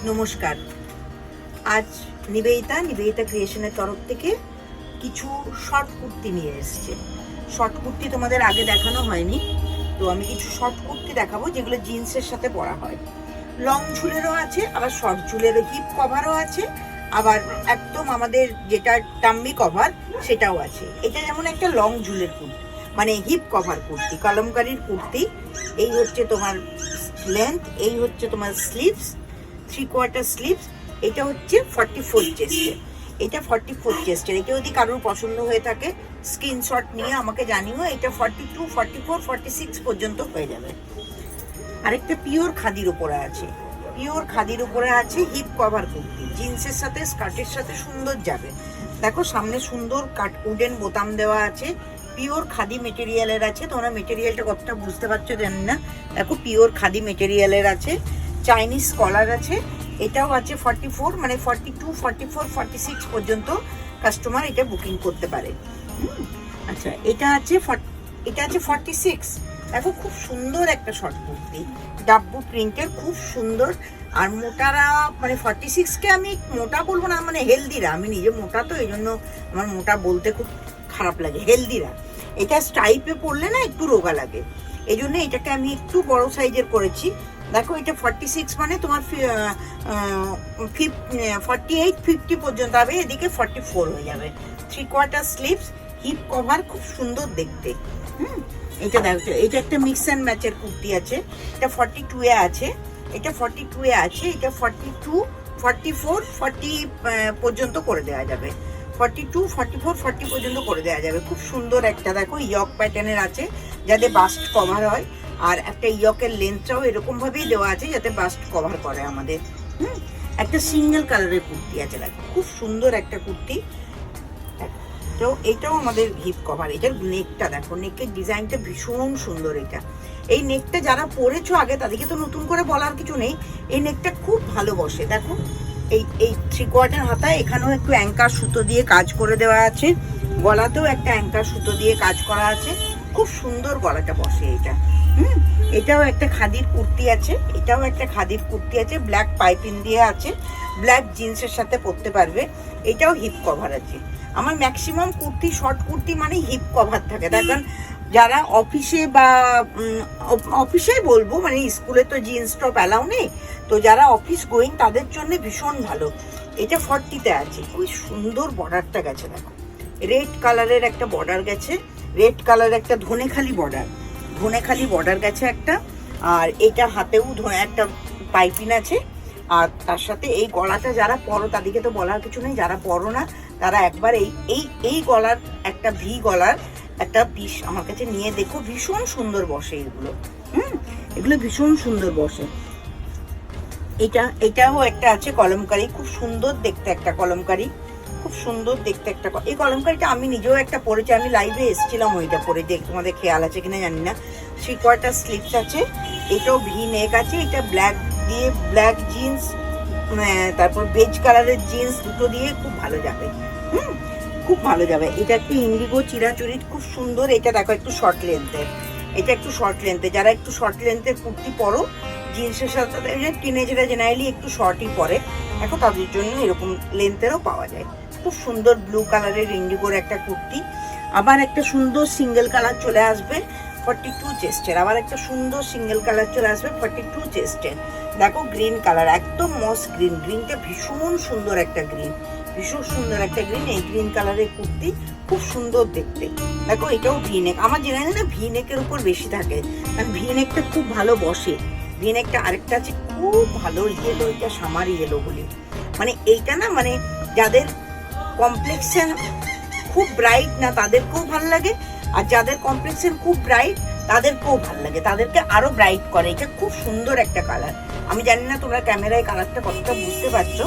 নমস্কার। আজ নিবেদিতা ক্রিয়েশনের তরফ থেকে কিছু শর্ট কুর্তি নিয়ে এসেছে। শর্ট কুর্তি তোমাদের আগে দেখানো হয়নি, তো আমি কিছু শর্ট কুর্তি দেখাবো যেগুলো জিন্সের সাথে পরা হয়। লং ঝুলেরও আছে, আবার শর্ট ঝুলেরও, হিপ কভারও আছে, আবার একদম আমাদের যেটা টাম্মি কভার সেটাও আছে। এটা যেমন একটা লং ঝুলের কুর্তি, মানে হিপ কভার কুর্তি, কলমকারীর কুর্তি। এই হচ্ছে তোমার লেন্থ, এই হচ্ছে তোমার স্লিভস, 3/4 স্লিভস। এটা হচ্ছে 44 চেস্টের, এটা 44 চেস্টের। এটা যদি কারোর পছন্দ হয়ে থাকে স্ক্রিনশট নিয়ে আমাকে জানিও। এটা 42, 44, 46 পর্যন্ত হয়ে যাবে। আরেকটা পিওর খাদির উপরে আছে, পিওর খাদির উপরে আছে হিপ কভার কুর্তি, জিন্সের সাথে স্কার্টের সাথে সুন্দর যাবে। দেখো সামনে সুন্দর কাট উডেন বোতাম দেওয়া আছে, পিওর খাদি মেটেরিয়ালের আছে। তোমরা মেটেরিয়ালটা কতটা বুঝতে পারছো জানি না। দেখো পিওর খাদি মেটেরিয়ালের আছে, চাইনিজ কলার আছে। এটাও আছে 44, মানে 42, 44, 46 পর্যন্ত কাস্টমার এটা বুকিং করতে পারে। আচ্ছা, এটা আছে 46। দেখো খুব সুন্দর একটা শর্ট কুর্তি, ডাব্বু প্রিন্টের, খুব সুন্দর। আর মোটারা মানে 46কে আমি মোটা বলবো না, মানে হেলদিরা। আমি নিজে মোটা, তো এই জন্য আমার মোটা বলতে খুব খারাপ লাগে। হেলদিরা এটা স্টাইপে পরলে না একটু রোগা লাগে, এই জন্য এটাকে আমি একটু বড় সাইজের করেছি। দেখো এটা 46, মানে তোমার 48, 50 পর্যন্ত হবে, এদিকে 44 হয়ে যাবে। 3/4 স্লিভস, হিপ কভার, খুব সুন্দর দেখতে। এটা দেখো, এটা একটা মিক্স অ্যান্ড ম্যাচের কুর্তি আছে। এটা 42 এ আছে, এটা 42 এ আছে, এটা 42, 44, 40 পর্যন্ত করে দেওয়া যাবে। 42, 44, 40 পর্যন্ত করে দেওয়া যাবে। খুব সুন্দর একটা, দেখো ইয়ক প্যাটার্নের আছে যাতে বাস্ট কভার হয়, আর একটা ইয়কের লেন্থটাও এরকম ভাবেই দেওয়া আছে যাতে বাস্ট কভার করে আমাদের। একটা সিঙ্গেল কালারের কুর্তি আছে, দেখো খুব সুন্দর একটা কুর্তি। তো এটাও আমাদের হিপ কভার। এটার নেকটা দেখো, নেকের ডিজাইনটা ভীষণ সুন্দর। এটা এই নেকটা যারা পরেছো আগে তাদেরকে তো নতুন করে বলার কিছু নেই, এই নেকটা খুব ভালো বসে। দেখো এই 3/4 হাতায় এখানেও একটু অ্যাঙ্কার সুতো দিয়ে কাজ করে দেওয়া আছে, গলাতেও একটা অ্যাঙ্কার সুতো দিয়ে কাজ করা আছে, খুব সুন্দর গলাটা বসে এটা। এটাও একটা খাদির কুর্তি আছে, এটাও একটা খাদির কুর্তি আছে, ব্ল্যাক পাইপিং দিয়ে আছে, ব্ল্যাক জিন্সের সাথে পরতে পারবে। এটাও হিপ কভার আছে। আমার ম্যাক্সিমাম কুর্তি, শর্ট কুর্তি মানে হিপ কভার থাকে। দেখেন যারা অফিসে বা অফিসেই বলবো, মানে স্কুলে তো জিন্স টপ অ্যালাউ নেই, তো যারা অফিস গোয়িং তাদের জন্য ভীষণ ভালো। এটা 40-তে আছে, খুব সুন্দর বর্ডারটা গেছে। দেখো রেড কালারের একটা বর্ডার গেছে, রেড কালার একটা ধনেখালি বর্ডার গেছে একটা। আর এটা হাতেও একটা পাইপিং আছে। আর তার সাথে এই গলাটা যারা পরো তাদেরকে তো বলার কিছু নেই, যারা পরো না তারা একবার এই গলার একটা ভি গলার একটা পিস আমার কাছে নিয়ে দেখো, ভীষণ সুন্দর বসে এগুলো। এগুলো ভীষণ সুন্দর বসে। এটাও একটা আছে কলমকারি, খুব সুন্দর দেখতে একটা কলমকারি, খুব সুন্দর দেখতে একটা। এই কলমকারিটা আমি নিজেও একটা পরেছি, আমি লাইভে এসেছিলাম ওইটা পরে, দেখ তোমাদের খেয়াল আছে কিনা জানি না। 3/4 স্লিভস আছে, এটাও ভি নেক আছে। এটা ব্ল্যাক দিয়ে, ব্ল্যাক জিন্স, তারপর বেজ কালারের জিন্স, দুটো দিয়ে খুব ভালো যাবে। খুব ভালো যাবে। এটা একটু ইন্ডিগো চিরাচুরি, খুব সুন্দর। এটা দেখো একটু শর্ট লেন্থের, এটা একটু শর্ট লেন্থের। যারা একটু শর্ট লেন্থের কুর্তি পরো জিন্সের সাথে, টিনেজাররা জেনারেলি একটু শর্টই পরে, দেখো তাদের জন্য এরকম লেন্থেরও পাওয়া যায়। খুব সুন্দর ব্লু কালারের ইন্ডিগোর একটা কুর্তি। আবার একটা সুন্দর সিঙ্গেল কালার চলে আসবে 42 চেস্টের, আবার একটা সুন্দর সিঙ্গেল কালার চলে আসবে 42 চেস্টের। দেখো গ্রিন কালার, একদম মস গ্রিন, গ্রিনটা ভীষণ সুন্দর একটা গ্রিন, ভীষণ সুন্দর একটা গ্রিন। এই গ্রিন কালারের কুর্তি খুব সুন্দর দেখতে। দেখো এটাও ভি নেক, আমার জেনারেলি না ভি নেকের উপর বেশি থাকে, কারণ ভি নেকটা খুব ভালো বসে। ভি নেকটা আরেকটা আছে খুব ভালো ইয়েলো, এটা সামার ইয়েলো বলি, মানে এইটা না, মানে যাদের কমপ্লেক্সন খুব ব্রাইট না তাদেরকেও ভালো লাগে, আর যাদের কমপ্লেক্সন খুব ব্রাইট তাদেরকেও ভালো লাগে, তাদেরকে আরো ব্রাইট করে। এটা খুব সুন্দর একটা কালার। আমি জানি না তোমরা ক্যামেরায় কালারটা কতটা বুঝতে পারছো।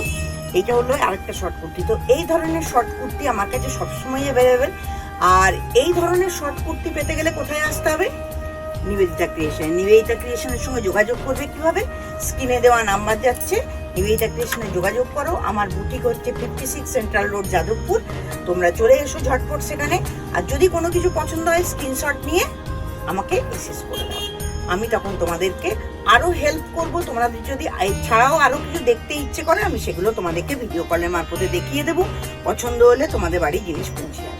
এটা হলো আরেকটা শর্ট কুর্তি। তো এই ধরনের শর্ট কুর্তি আমার কাছে সবসময় অ্যাভেলেবেল। আর এই ধরনের শর্ট কুর্তি পেতে গেলে কোথায় আসতে হবে? নিবেদিতা ক্রিয়েশনের সঙ্গে যোগাযোগ করবে কিভাবে? স্ক্রিনে দেওয়া নাম্বার যাচ্ছে, নিবেদিতা ক্রিয়েশনে যোগাযোগ করো। আমার বুটিক হচ্ছে 56 সেন্ট্রাল রোড, যাদবপুর। তোমরা চলে এসো ঝটপট সেখানে। আর যদি কোনো কিছু পছন্দ হয় স্ক্রিনশট নিয়ে আমাকে মেসেজ করে দাও। আমি তখন তোমাদেরকে আরো হেল্প করব। তোমাদের যদি ছাড়াও আরো কিছু দেখতে ইচ্ছে করে আমি সেগুলো তোমাদেরকে ভিডিও কলের মারফতে দেখিয়ে দেবো। পছন্দ হলে তোমাদের বাড়ি জিনিস পৌঁছে যাবে।